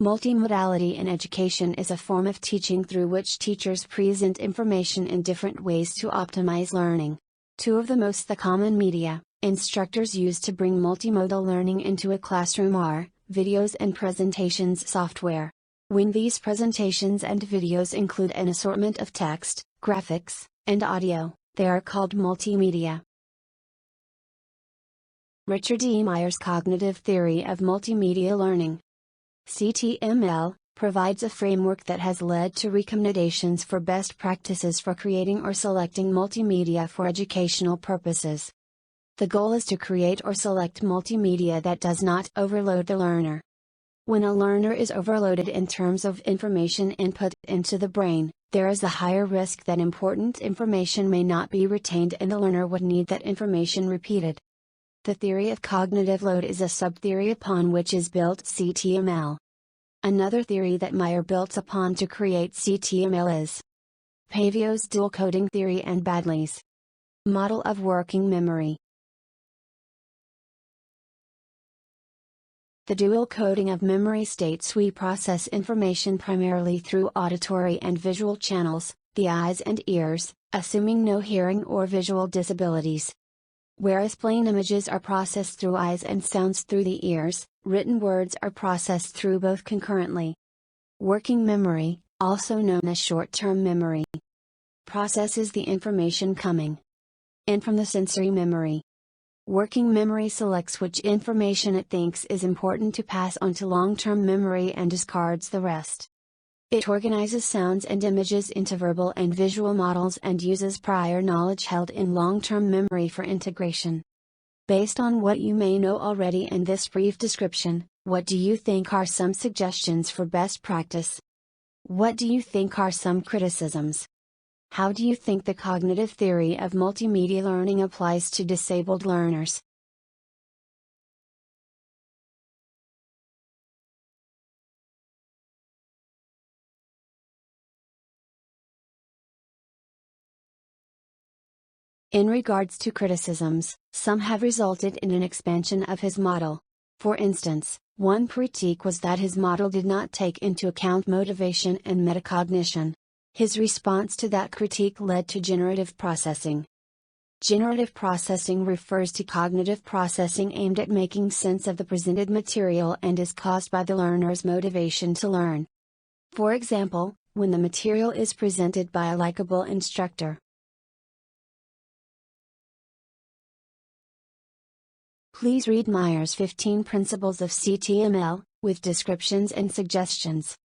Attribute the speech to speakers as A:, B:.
A: Multimodality in education is a form of teaching through which teachers present information in different ways to optimize learning. Two of the common media instructors use to bring multimodal learning into a classroom are videos and presentations software. When these presentations and videos include an assortment of text, graphics, and audio, they are called multimedia. Richard E. Meyer's cognitive theory of multimedia learning, CTML, provides a framework that has led to recommendations for best practices for creating or selecting multimedia for educational purposes. The goal is to create or select multimedia that does not overload the learner. When a learner is overloaded in terms of information input into the brain, there is a higher risk that important information may not be retained and the learner would need that information repeated. The theory of cognitive load is a subtheory upon which is built CTML. Another theory that Meyer built upon to create CTML is Pavio's dual coding theory and Baddeley's model of working memory. The dual coding of memory states we process information primarily through auditory and visual channels, the eyes and ears, assuming no hearing or visual disabilities. Whereas plain images are processed through eyes and sounds through the ears, written words are processed through both concurrently. Working memory, also known as short-term memory, processes the information coming in from the sensory memory. Working memory selects which information it thinks is important to pass on to long-term memory and discards the rest. It organizes sounds and images into verbal and visual models and uses prior knowledge held in long-term memory for integration. Based on what you may know already in this brief description, what do you think are some suggestions for best practice? What do you think are some criticisms? How do you think the cognitive theory of multimedia learning applies to disabled learners? In regards to criticisms, some have resulted in an expansion of his model. For instance, one critique was that his model did not take into account motivation and metacognition. His response to that critique led to generative processing. Generative processing refers to cognitive processing aimed at making sense of the presented material and is caused by the learner's motivation to learn. For example, when the material is presented by a likable instructor. Please read Meyer's 15 Principles of CTML, with descriptions and suggestions.